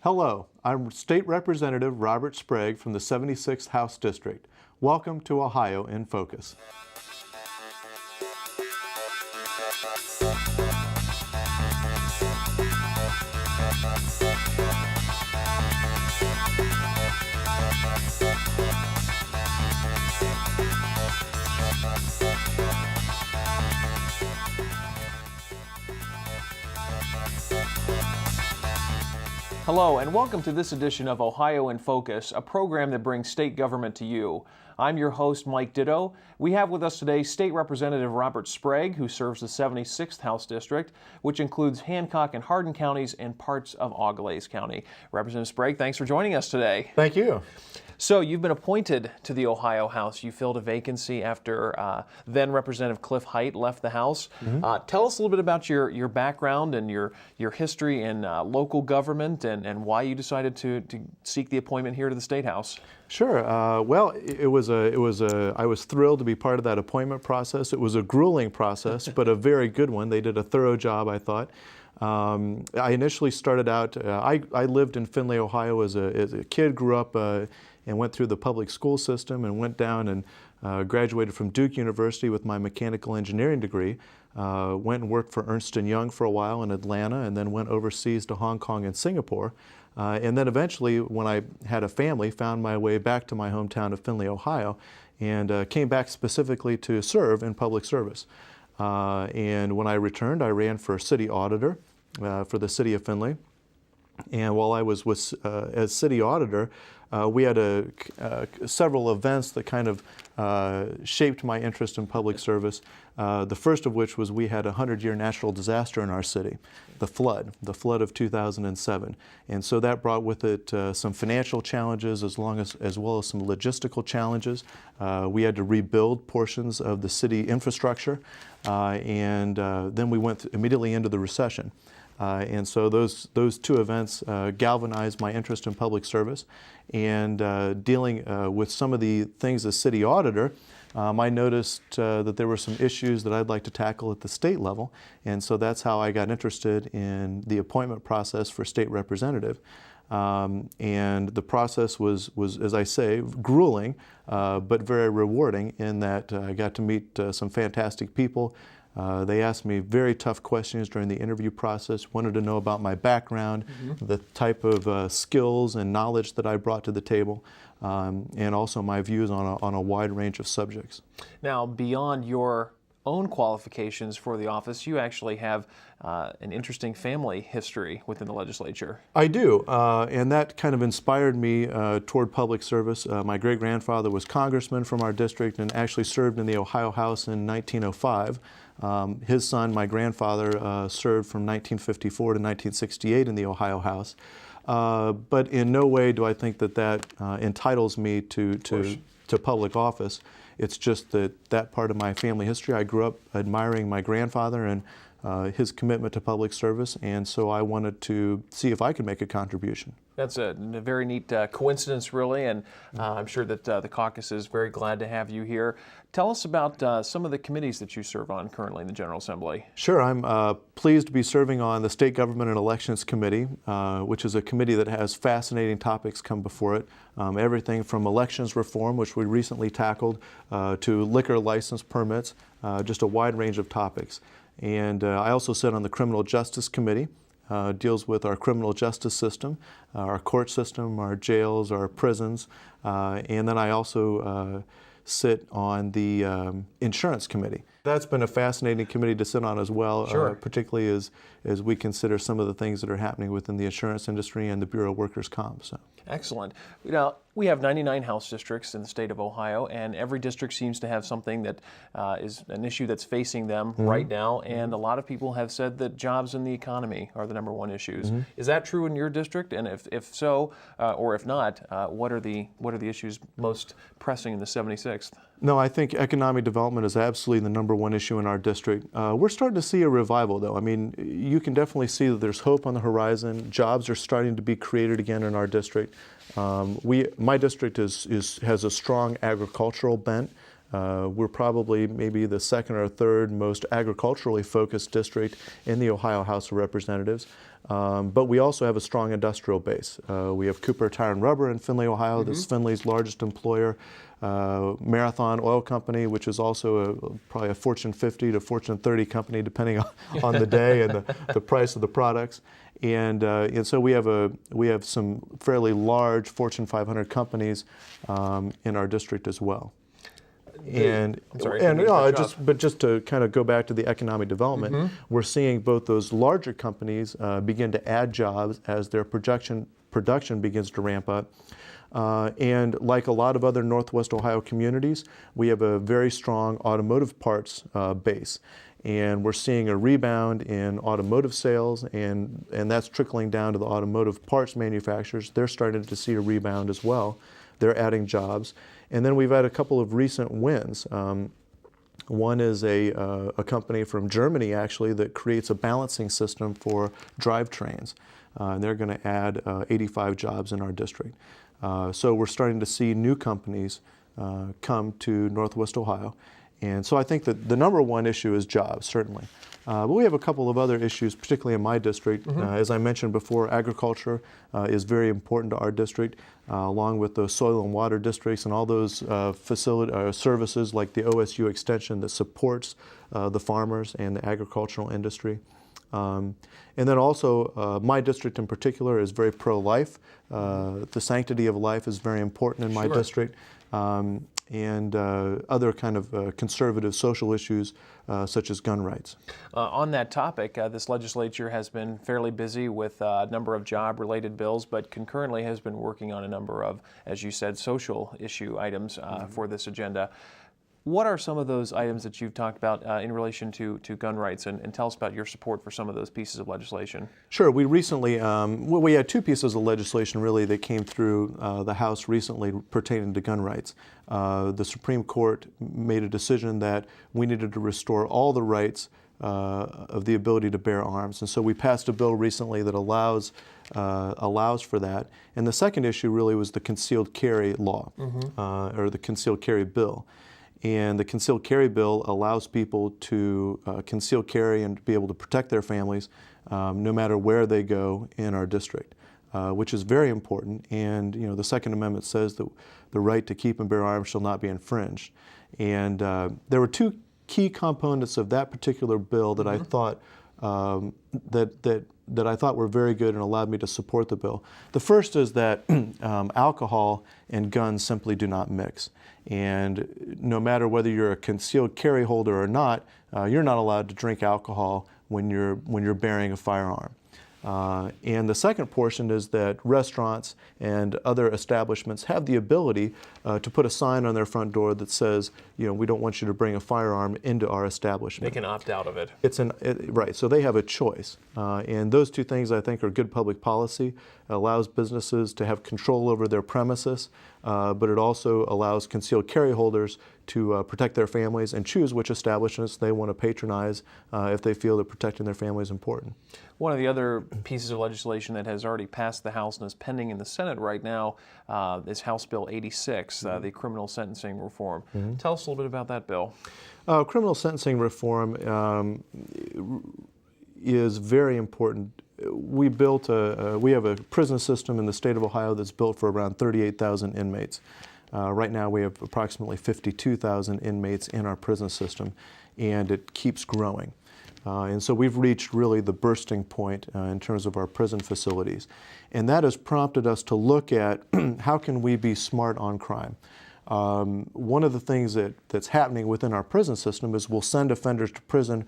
Hello, I'm State Representative Robert Sprague from the 76th House District. Welcome to Ohio in Focus. Hello and welcome to this edition of Ohio in Focus, a program that brings state government to you. I'm your host, Mike Ditto. We have with us today State Representative Robert Sprague, who serves the 76th House District, which includes Hancock and Hardin counties and parts of Auglaize County. Representative Sprague, thanks for joining us today. Thank you. So you've been appointed to the Ohio House. You filled a vacancy after then Representative Cliff Height left the House. Tell us a little bit about your background and your history in local government and why you decided to seek the appointment here to the State House. Sure. Well, I was thrilled to be part of that appointment process. It was a grueling process, but a very good one. They did a thorough job, I thought. I initially started out, I lived in Findlay, Ohio as a kid, grew up and went through the public school system and went down and graduated from Duke University with my mechanical engineering degree. Went and worked for Ernst & Young for a while in Atlanta and then went overseas to Hong Kong and Singapore. And then eventually, when I had a family, found my way back to my hometown of Findlay, Ohio, and came back specifically to serve in public service. And when I returned, I ran for city auditor for the city of Findlay. And while I was as city auditor, we had several events that kind of shaped my interest in public service. The first of which was we had a 100-year natural disaster in our city, the flood of 2007. And so that brought with it some financial challenges as well as some logistical challenges. We had to rebuild portions of the city infrastructure, and then we went immediately into the recession. And so those two events galvanized my interest in public service. And dealing with some of the things as city auditor, I noticed that there were some issues that I'd like to tackle at the state level. And so that's how I got interested in the appointment process for state representative. And the process was, as I say, grueling, but very rewarding in that I got to meet some fantastic people. They asked me very tough questions during the interview process, wanted to know about my background, the type of skills and knowledge that I brought to the table, and also my views on a wide range of subjects. Now, beyond your own qualifications for the office, you actually have an interesting family history within the legislature. I do, and that kind of inspired me toward public service. My great-grandfather was congressman from our district and actually served in the Ohio House in 1905. His son, my grandfather, served from 1954 to 1968 in the Ohio House. But in no way do I think that entitles me to public office. It's just that part of my family history. I grew up admiring my grandfather and his commitment to public service, and so I wanted to see if I could make a contribution. That's a very neat coincidence, really, and I'm sure that the caucus is very glad to have you here. Tell us about some of the committees that you serve on currently in the General Assembly. Sure. I'm pleased to be serving on the State Government and Elections Committee, which is a committee that has fascinating topics come before it. Everything from elections reform, which we recently tackled, to liquor license permits, just a wide range of topics. And I also sit on the Criminal Justice Committee. Deals with our criminal justice system, our court system, our jails, our prisons, and then I also sit on the Insurance Committee. That's been a fascinating committee to sit on as well, particularly as we consider some of the things that are happening within the insurance industry and the Bureau of Workers' Comp. So. Excellent. Now, we have 99 House districts in the state of Ohio, and every district seems to have something that is an issue that's facing them right now, and a lot of people have said that jobs and the economy are the #1 issues. Is that true in your district? And if so, or if not, what are the issues most pressing in the 76th? No, I think economic development is absolutely the #1 issue in our district. We're starting to see a revival, though. I mean, you can definitely see that there's hope on the horizon. Jobs are starting to be created again in our district. My district has a strong agricultural bent. We're probably maybe the second or third most agriculturally focused district in the Ohio House of Representatives. But we also have a strong industrial base. We have Cooper Tire and Rubber in Findlay, Ohio. That's Findlay's largest employer. Marathon Oil Company, which is also probably a Fortune 50 to Fortune 30 company, depending on the day and the price of the products. And so we have some fairly large Fortune 500 companies in our district as well. Just to kind of go back to the economic development, we're seeing both those larger companies begin to add jobs as their production begins to ramp up. And like a lot of other Northwest Ohio communities, we have a very strong automotive parts base. And we're seeing a rebound in automotive sales, and that's trickling down to the automotive parts manufacturers. They're starting to see a rebound as well. They're adding jobs. And then we've had a couple of recent wins. One is a company from Germany, actually, that creates a balancing system for drivetrains. And they're going to add 85 jobs in our district. So we're starting to see new companies come to Northwest Ohio. And so I think that the number one issue is jobs, certainly. But we have a couple of other issues, particularly in my district. As I mentioned before, agriculture is very important to our district, along with the soil and water districts and all those services like the OSU extension that supports the farmers and the agricultural industry. And then also, my district in particular is very pro-life. The sanctity of life is very important in my district. And other kind of conservative social issues such as gun rights. On that topic, this legislature has been fairly busy with a number of job-related bills, but concurrently has been working on a number of, as you said, social issue items for this agenda. What are some of those items that you've talked about in relation to gun rights, and tell us about your support for some of those pieces of legislation? Sure. We recently, we had two pieces of legislation really that came through the House recently pertaining to gun rights. The Supreme Court made a decision that we needed to restore all the rights of the ability to bear arms. And so we passed a bill recently that allows for that. And the second issue really was the concealed carry law, or the concealed carry bill. And the concealed carry bill allows people to conceal carry and be able to protect their families no matter where they go in our district, which is very important. And the Second Amendment says that the right to keep and bear arms shall not be infringed. And there were two key components of that particular bill that I thought that I thought were very good and allowed me to support the bill. The first is that alcohol and guns simply do not mix. And no matter whether you're a concealed carry holder or not, you're not allowed to drink alcohol when you're bearing a firearm. And the second portion is that restaurants and other establishments have the ability to put a sign on their front door that says, we don't want you to bring a firearm into our establishment. They can opt out of it. Right, so they have a choice. And those two things I think are good public policy. It allows businesses to have control over their premises, but it also allows concealed carry holders to protect their families and choose which establishments they want to patronize if they feel that protecting their family is important. One of the other pieces of legislation that has already passed the House and is pending in the Senate right now is House Bill 86, the criminal sentencing reform. Tell us a little bit about that bill. Criminal sentencing reform is very important. We have a prison system in the state of Ohio that's built for around 38,000 inmates. Right now we have approximately 52,000 inmates in our prison system, and it keeps growing. And so we've reached really the bursting point in terms of our prison facilities. And that has prompted us to look at how can we be smart on crime. One of the things that's happening within our prison system is we'll send offenders to prison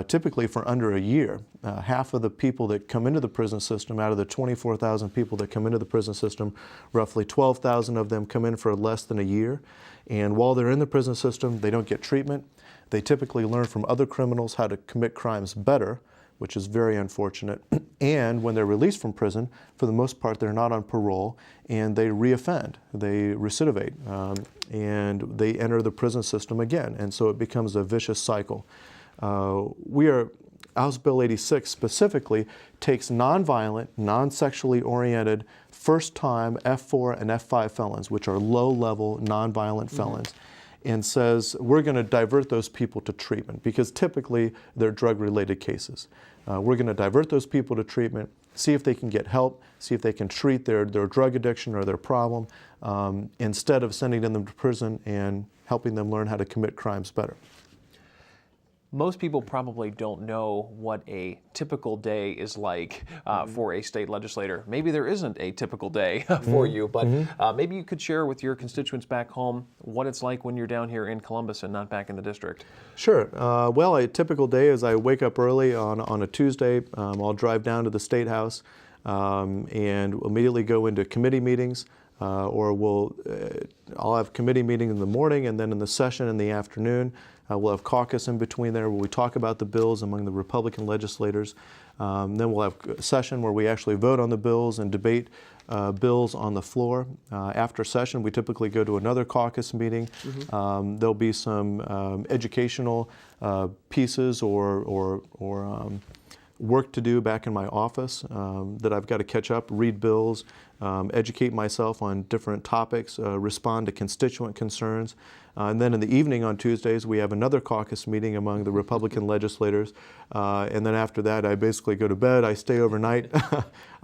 typically for under a year. Half of the people that come into the prison system, out of the 24,000 people that come into the prison system, roughly 12,000 of them come in for less than a year. And while they're in the prison system, they don't get treatment. They typically learn from other criminals how to commit crimes better, which is very unfortunate. And when they're released from prison, for the most part, they're not on parole, and they reoffend, they recidivate, and they enter the prison system again. And so it becomes a vicious cycle. House Bill 86 specifically takes nonviolent, non-sexually oriented, first-time F4 and F5 felons, which are low-level nonviolent felons, and says, we're going to divert those people to treatment because typically they're drug-related cases. We're going to divert those people to treatment, see if they can get help, see if they can treat their drug addiction or their problem, instead of sending them to prison and helping them learn how to commit crimes better. Most people probably don't know what a typical day is like for a state legislator. Maybe there isn't a typical day for you, but maybe you could share with your constituents back home what it's like when you're down here in Columbus and not back in the district. Sure. Well, a typical day is I wake up early on a Tuesday. I'll drive down to the State House and immediately go into committee meetings. I'll have committee meeting in the morning, and then in the session in the afternoon, we'll have caucus in between there where we talk about the bills among the Republican legislators. Then we'll have a session where we actually vote on the bills and debate bills on the floor. After session, we typically go to another caucus meeting. There'll be some educational pieces or work to do back in my office that I've got to catch up, read bills, educate myself on different topics, respond to constituent concerns. And then in the evening on Tuesdays, we have another caucus meeting among the Republican legislators. And then after that, I basically go to bed, I stay overnight,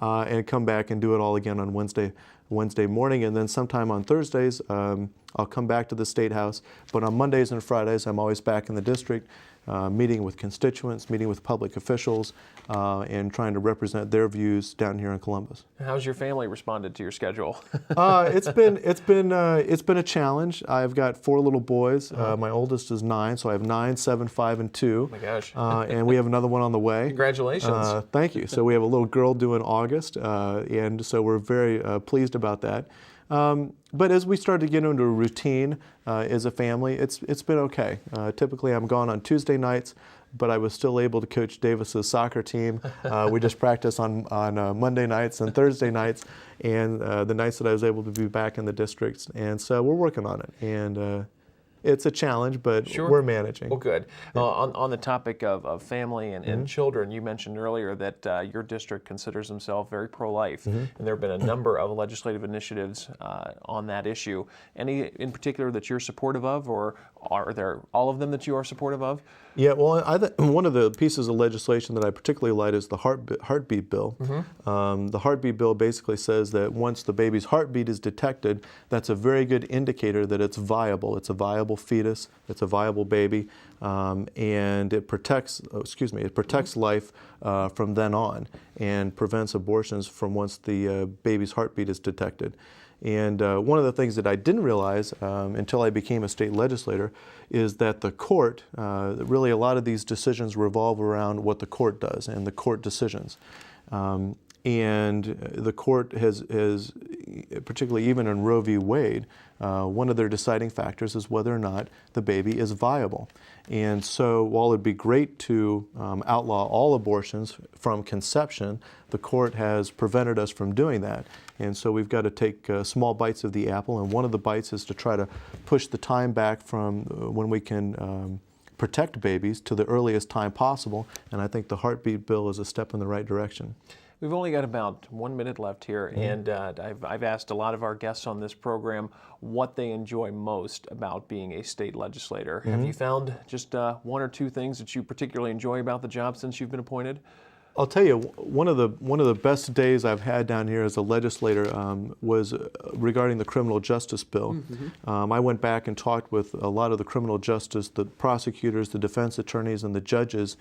and come back and do it all again on Wednesday morning. And then sometime on Thursdays, I'll come back to the State House. But on Mondays and Fridays, I'm always back in the district, meeting with constituents, meeting with public officials, and trying to represent their views down here in Columbus. How's your family responded to your schedule? It's been a challenge. I've got 4 little boys. My oldest is 9, so I have 9, 7, 5, and 2. Oh my gosh! And we have another one on the way. Congratulations! Thank you. So we have a little girl due in August, and so we're very pleased about that. But as we start to get into a routine as a family, it's been okay. Typically, I'm gone on Tuesday nights, but I was still able to coach Davis's soccer team. We just practice on Monday nights and Thursday nights, and the nights that I was able to be back in the districts. And so we're working on it. And it's a challenge, but we're managing. Well, good. On the topic of family and children, you mentioned earlier that your district considers themselves very pro-life, and there have been a number of legislative initiatives on that issue. Any in particular that you're supportive of, or are there all of them that you are supportive of? Yeah, well, one of the pieces of legislation that I particularly like is the heartbeat bill. The heartbeat bill basically says that once the baby's heartbeat is detected, that's a very good indicator that it's viable. It's a viable fetus. It's a viable baby, and it protects. It protects life from then on, and prevents abortions from once the baby's heartbeat is detected. And one of the things that I didn't realize until I became a state legislator is that the court, really a lot of these decisions revolve around what the court does and the court decisions. And the court has, particularly even in Roe v. Wade, one of their deciding factors is whether or not the baby is viable. And so while it'd be great to outlaw all abortions from conception, the court has prevented us from doing that. And so we've got to take small bites of the apple, and one of the bites is to try to push the time back from when we can protect babies to the earliest time possible. And I think the heartbeat bill is a step in the right direction. We've only got about 1 minute left here, and I've asked a lot of our guests on this program what they enjoy most about being a state legislator. Have you found just 1 or 2 things that you particularly enjoy about the job since you've been appointed? I'll tell you, one of the best days I've had down here as a legislator was regarding the criminal justice bill. I went back and talked with a lot of the criminal justice, the prosecutors, the defense attorneys, and the judges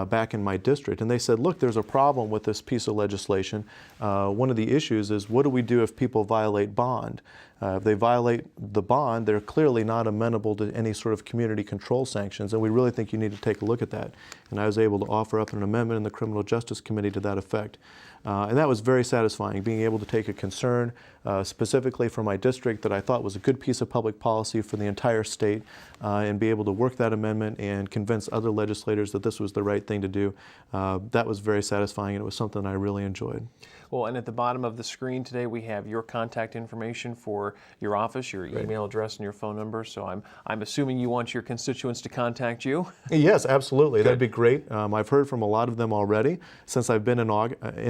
back in my district. And they said, look, there's a problem with this piece of legislation. One of the issues is, what do we do if people violate bond? If they violate the bond, they're clearly not amenable to any sort of community control sanctions, and we really think you need to take a look at that. And I was able to offer up an amendment in the Criminal Justice Committee to that effect. And that was very satisfying, being able to take a concern specifically for my district that I thought was a good piece of public policy for the entire state, and be able to work that amendment and convince other legislators that this was the right thing to do. That was very satisfying, and it was something I really enjoyed. Well, and at the bottom of the screen today, we have your contact information for your office, your email address, and your phone number. So I'm assuming you want your constituents to contact you. Yes, absolutely. Good. That'd be great. I've heard from a lot of them already since I've been in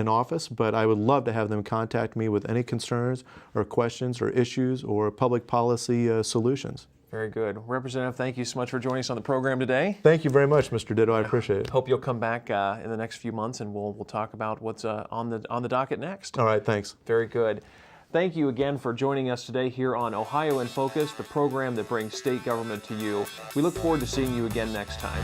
office, but I would love to have them contact me with any concerns or questions or issues or public policy solutions. Very good. Representative, thank you so much for joining us on the program today. Thank you very much, Mr. Ditto. I appreciate it. Hope you'll come back in the next few months, and we'll talk about what's on the docket next. All right, thanks. Very good. Thank you again for joining us today here on Ohio in Focus, the program that brings state government to you. We look forward to seeing you again next time.